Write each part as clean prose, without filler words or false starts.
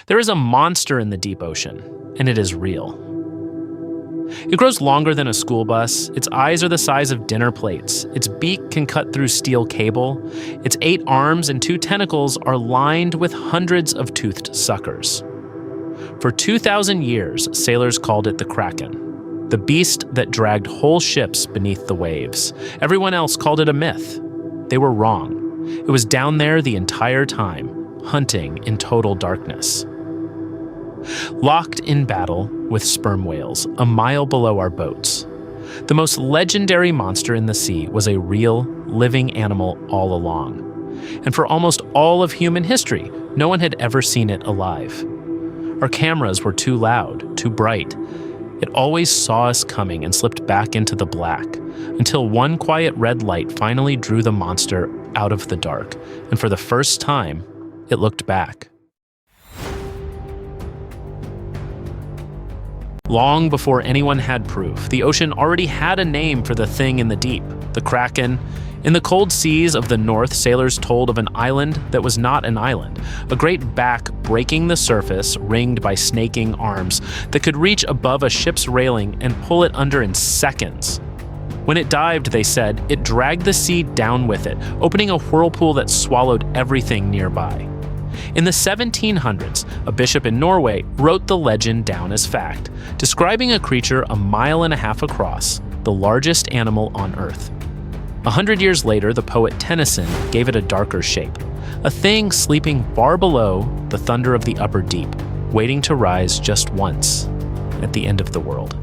There is a monster in the deep ocean, and it is real. It grows longer than a school bus, its eyes are the size of dinner plates, its beak can cut through steel cable, its 8 arms and 2 tentacles are lined with hundreds of toothed suckers. For 2,000 years, sailors called it the Kraken, the beast that dragged whole ships beneath the waves. Everyone else called it a myth. They were wrong. It was down there the entire time, hunting in total darkness. Locked in battle with sperm whales a mile below our boats. The most legendary monster in the sea was a real, living animal all along. And for almost all of human history, no one had ever seen it alive. Our cameras were too loud, too bright. It always saw us coming and slipped back into the black, until one quiet red light finally drew the monster out of the dark, and for the first time, it looked back. Long before anyone had proof, the ocean already had a name for the thing in the deep, the Kraken. In the cold seas of the north, sailors told of an island that was not an island, a great back breaking the surface, ringed by snaking arms, that could reach above a ship's railing and pull it under in seconds. When it dived, they said, it dragged the sea down with it, opening a whirlpool that swallowed everything nearby. In the 1700s, a bishop in Norway wrote the legend down as fact, describing a creature 1.5 miles across, the largest animal on Earth. 100 years later, the poet Tennyson gave it a darker shape, a thing sleeping far below the thunder of the upper deep, waiting to rise just once, at the end of the world.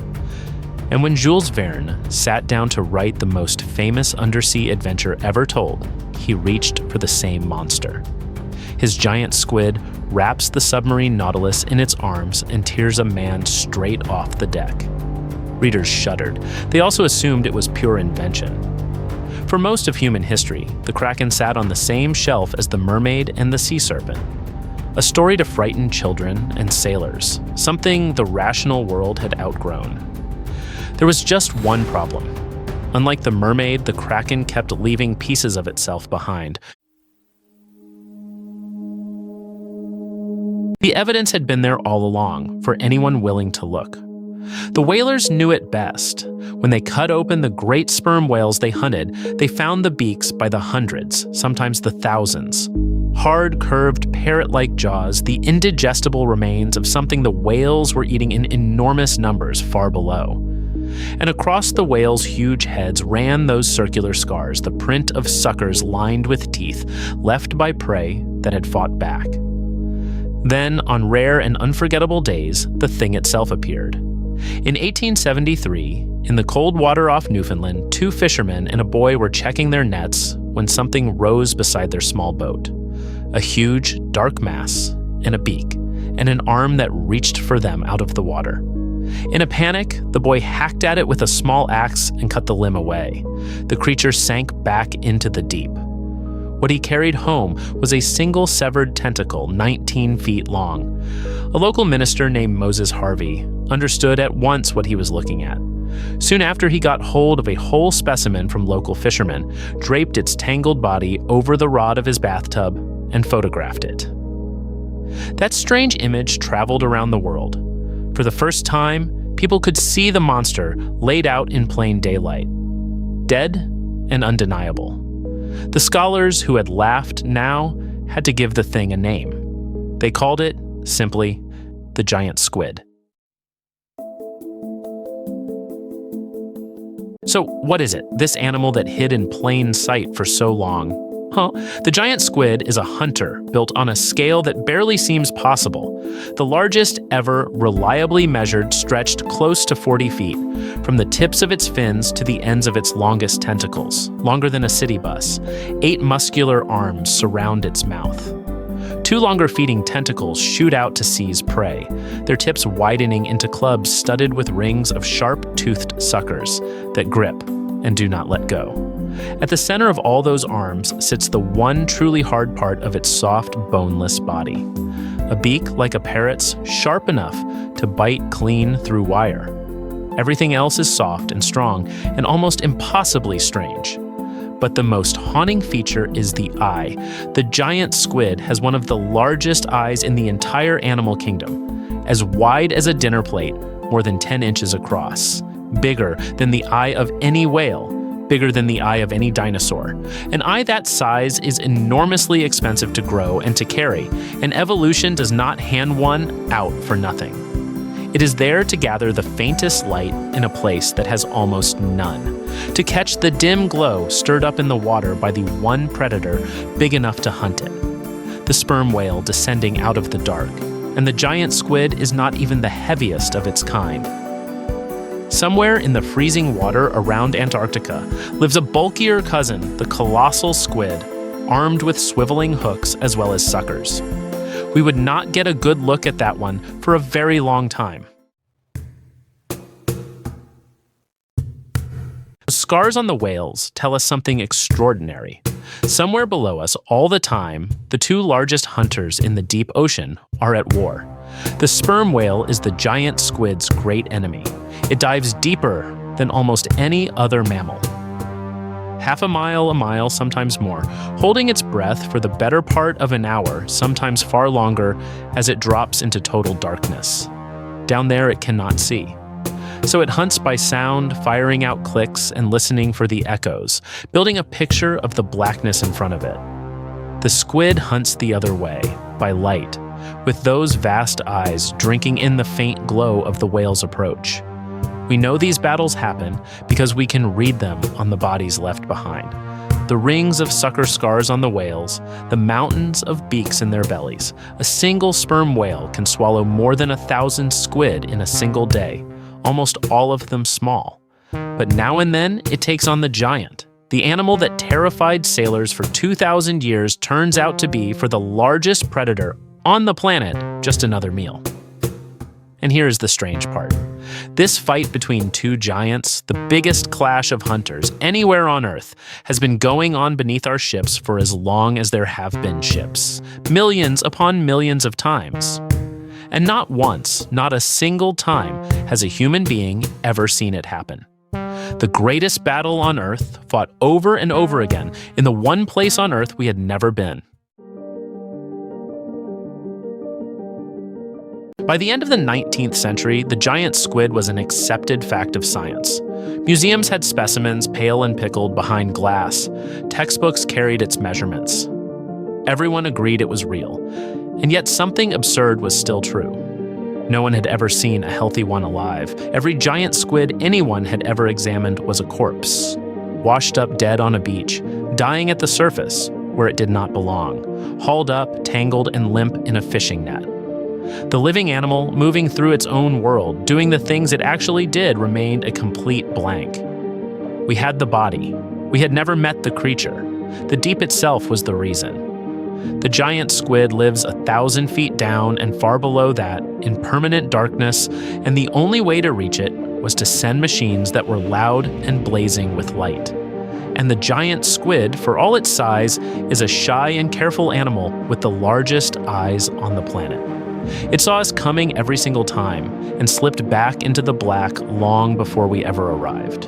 And when Jules Verne sat down to write the most famous undersea adventure ever told, he reached for the same monster. His giant squid wraps the submarine Nautilus in its arms and tears a man straight off the deck. Readers shuddered. They also assumed it was pure invention. For most of human history, the Kraken sat on the same shelf as the mermaid and the sea serpent. A story to frighten children and sailors, something the rational world had outgrown. There was just one problem. Unlike the mermaid, the Kraken kept leaving pieces of itself behind. The evidence had been there all along, for anyone willing to look. The whalers knew it best. When they cut open the great sperm whales they hunted, they found the beaks by the hundreds, sometimes the thousands. Hard, curved, parrot-like jaws, the indigestible remains of something the whales were eating in enormous numbers far below. And across the whales' huge heads ran those circular scars, the print of suckers lined with teeth, left by prey that had fought back. Then, on rare and unforgettable days, the thing itself appeared. In 1873, in the cold water off Newfoundland, 2 fishermen and a boy were checking their nets when something rose beside their small boat. A huge, dark mass, and a beak, and an arm that reached for them out of the water. In a panic, the boy hacked at it with a small axe and cut the limb away. The creature sank back into the deep. What he carried home was a single severed tentacle 19 feet long. A local minister named Moses Harvey understood at once what he was looking at. Soon after, he got hold of a whole specimen from local fishermen, draped its tangled body over the rod of his bathtub, and photographed it. That strange image traveled around the world. For the first time, people could see the monster laid out in plain daylight, dead and undeniable. The scholars who had laughed now had to give the thing a name. They called it, simply, the giant squid. So what is it, this animal that hid in plain sight for so long? The giant squid is a hunter built on a scale that barely seems possible. The largest ever reliably measured stretched close to 40 feet, from the tips of its fins to the ends of its longest tentacles, longer than a city bus. 8 muscular arms surround its mouth. 2 longer feeding tentacles shoot out to seize prey, their tips widening into clubs studded with rings of sharp-toothed suckers that grip and do not let go. At the center of all those arms sits the one truly hard part of its soft, boneless body. A beak like a parrot's, sharp enough to bite clean through wire. Everything else is soft and strong and almost impossibly strange. But the most haunting feature is the eye. The giant squid has one of the largest eyes in the entire animal kingdom, as wide as a dinner plate, more than 10 inches across, bigger than the eye of any whale, bigger than the eye of any dinosaur. An eye that size is enormously expensive to grow and to carry, and evolution does not hand one out for nothing. It is there to gather the faintest light in a place that has almost none, to catch the dim glow stirred up in the water by the one predator big enough to hunt it. The sperm whale descending out of the dark, and the giant squid is not even the heaviest of its kind. Somewhere in the freezing water around Antarctica lives a bulkier cousin, the colossal squid, armed with swiveling hooks as well as suckers. We would not get a good look at that one for a very long time. The scars on the whales tell us something extraordinary. Somewhere below us all the time, the two largest hunters in the deep ocean are at war. The sperm whale is the giant squid's great enemy. It dives deeper than almost any other mammal. Half a mile, sometimes more, holding its breath for the better part of an hour, sometimes far longer, as it drops into total darkness. Down there it cannot see. So it hunts by sound, firing out clicks and listening for the echoes, building a picture of the blackness in front of it. The squid hunts the other way, by light, with those vast eyes drinking in the faint glow of the whale's approach. We know these battles happen because we can read them on the bodies left behind. The rings of sucker scars on the whales, the mountains of beaks in their bellies. A single sperm whale can swallow more than 1,000 squid in a single day, almost all of them small. But now and then it takes on the giant. The animal that terrified sailors for 2,000 years turns out to be, for the largest predator on the planet, just another meal. And here's the strange part. This fight between two giants, the biggest clash of hunters anywhere on Earth, has been going on beneath our ships for as long as there have been ships. Millions upon millions of times. And not once, not a single time, has a human being ever seen it happen. The greatest battle on Earth, fought over and over again in the one place on Earth we had never been. By the end of the 19th century, the giant squid was an accepted fact of science. Museums had specimens pale and pickled behind glass. Textbooks carried its measurements. Everyone agreed it was real, and yet something absurd was still true. No one had ever seen a healthy one alive. Every giant squid anyone had ever examined was a corpse, washed up dead on a beach, dying at the surface where it did not belong, hauled up, tangled, and limp in a fishing net. The living animal, moving through its own world, doing the things it actually did, remained a complete blank. We had the body. We had never met the creature. The deep itself was the reason. The giant squid lives 1,000 feet down and far below that, in permanent darkness, and the only way to reach it was to send machines that were loud and blazing with light. And the giant squid, for all its size, is a shy and careful animal with the largest eyes on the planet. It saw us coming every single time and slipped back into the black long before we ever arrived.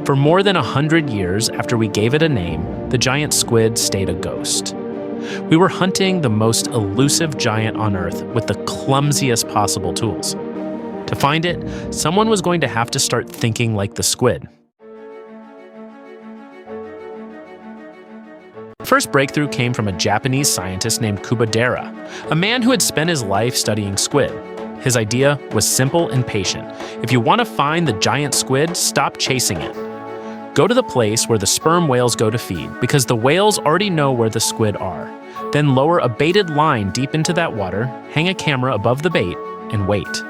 For more than 100 years after we gave it a name, the giant squid stayed a ghost. We were hunting the most elusive giant on Earth with the clumsiest possible tools. To find it, someone was going to have to start thinking like the squid. The first breakthrough came from a Japanese scientist named Kubodera, a man who had spent his life studying squid. His idea was simple and patient. If you want to find the giant squid, stop chasing it. Go to the place where the sperm whales go to feed, because the whales already know where the squid are. Then lower a baited line deep into that water, hang a camera above the bait, and wait.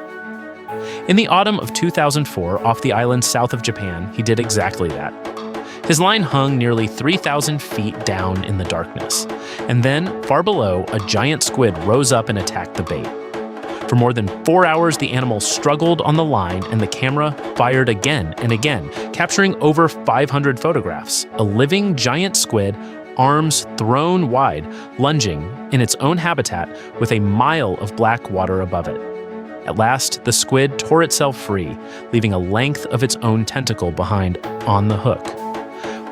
In the autumn of 2004, off the island south of Japan, he did exactly that. His line hung nearly 3,000 feet down in the darkness, and then, far below, a giant squid rose up and attacked the bait. For more than 4 hours, the animal struggled on the line, and the camera fired again and again, capturing over 500 photographs. A living giant squid, arms thrown wide, lunging in its own habitat with a mile of black water above it. At last, the squid tore itself free, leaving a length of its own tentacle behind on the hook.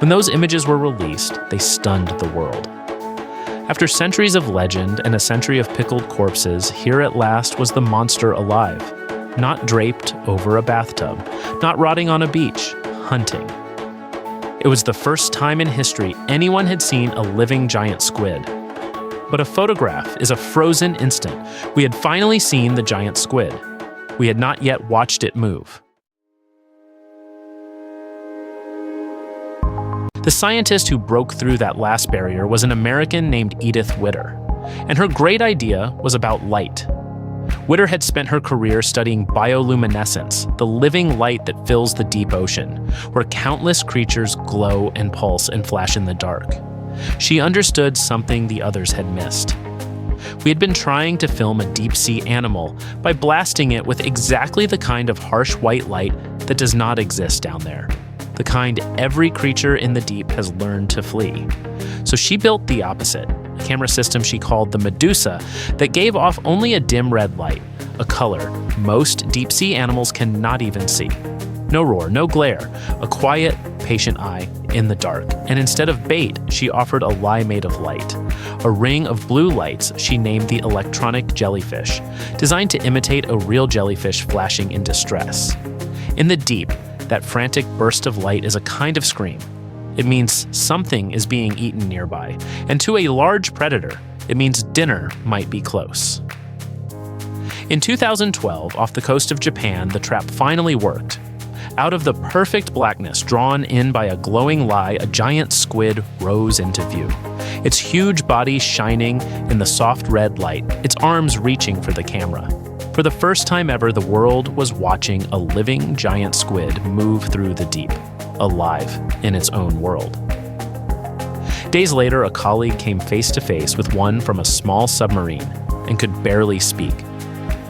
When those images were released, they stunned the world. After centuries of legend and a century of pickled corpses, here at last was the monster alive. Not draped over a bathtub, not rotting on a beach, hunting. It was the first time in history anyone had seen a living giant squid. But a photograph is a frozen instant. We had finally seen the giant squid. We had not yet watched it move. The scientist who broke through that last barrier was an American named Edith Witter, and her great idea was about light. Witter had spent her career studying bioluminescence, the living light that fills the deep ocean, where countless creatures glow and pulse and flash in the dark. She understood something the others had missed. We had been trying to film a deep-sea animal by blasting it with exactly the kind of harsh white light that does not exist down there, the kind every creature in the deep has learned to flee. So she built the opposite, a camera system she called the Medusa that gave off only a dim red light, a color most deep-sea animals cannot even see. No roar, no glare, a quiet, patient eye in the dark. And instead of bait, she offered a lie made of light. A ring of blue lights she named the electronic jellyfish, designed to imitate a real jellyfish flashing in distress. In the deep, that frantic burst of light is a kind of scream. It means something is being eaten nearby, and to a large predator, it means dinner might be close. In 2012, off the coast of Japan, the trap finally worked. Out of the perfect blackness drawn in by a glowing lie, a giant squid rose into view. Its huge body shining in the soft red light, its arms reaching for the camera. For the first time ever, the world was watching a living giant squid move through the deep, alive in its own world. Days later, a colleague came face to face with one from a small submarine and could barely speak.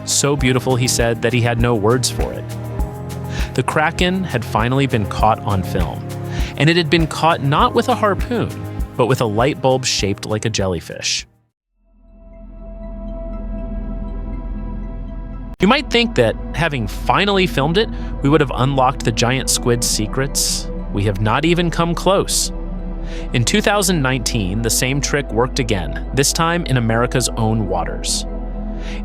So beautiful, he said, that he had no words for it. The Kraken had finally been caught on film, and it had been caught not with a harpoon, but with a light bulb shaped like a jellyfish. You might think that, having finally filmed it, we would have unlocked the giant squid's secrets. We have not even come close. In 2019, the same trick worked again, this time in America's own waters.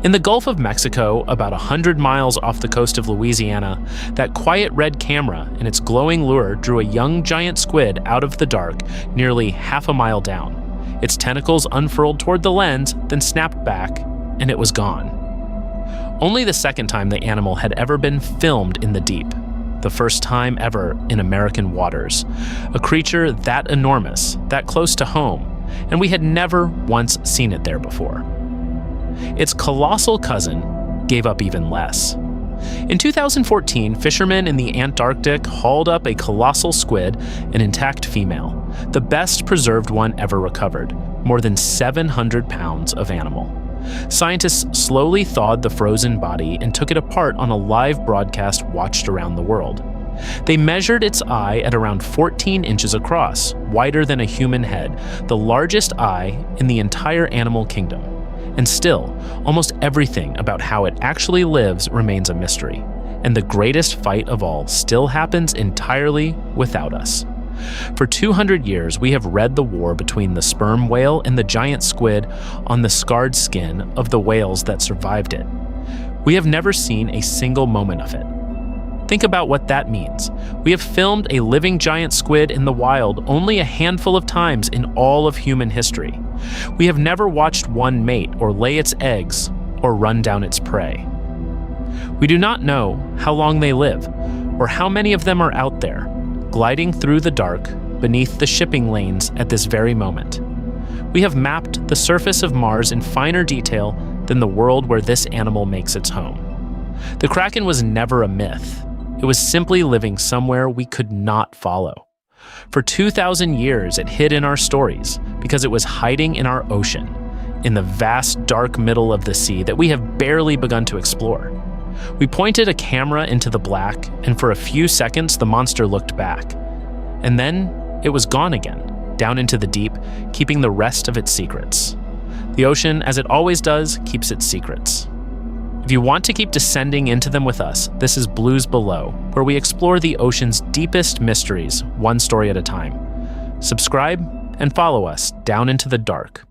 In the Gulf of Mexico, about 100 miles off the coast of Louisiana, that quiet red camera and its glowing lure drew a young giant squid out of the dark nearly half a mile down. Its tentacles unfurled toward the lens, then snapped back, and it was gone. Only the second time the animal had ever been filmed in the deep, the first time ever in American waters. A creature that enormous, that close to home, and we had never once seen it there before. Its colossal cousin gave up even less. In 2014, fishermen in the Antarctic hauled up a colossal squid, an intact female, the best preserved one ever recovered, more than 700 pounds of animal. Scientists slowly thawed the frozen body and took it apart on a live broadcast watched around the world. They measured its eye at around 14 inches across, wider than a human head, the largest eye in the entire animal kingdom. And still, almost everything about how it actually lives remains a mystery. And the greatest fight of all still happens entirely without us. For 200 years, we have read the war between the sperm whale and the giant squid on the scarred skin of the whales that survived it. We have never seen a single moment of it. Think about what that means. We have filmed a living giant squid in the wild only a handful of times in all of human history. We have never watched one mate or lay its eggs or run down its prey. We do not know how long they live or how many of them are out there, gliding through the dark beneath the shipping lanes at this very moment. We have mapped the surface of Mars in finer detail than the world where this animal makes its home. The Kraken was never a myth. It was simply living somewhere we could not follow. For 2,000 years, it hid in our stories because it was hiding in our ocean, in the vast dark middle of the sea that we have barely begun to explore. We pointed a camera into the black, and for a few seconds the monster looked back. And then it was gone again, down into the deep, keeping the rest of its secrets. The ocean, as it always does, keeps its secrets. If you want to keep descending into them with us, this is Blues Below, where we explore the ocean's deepest mysteries, one story at a time. Subscribe and follow us down into the dark.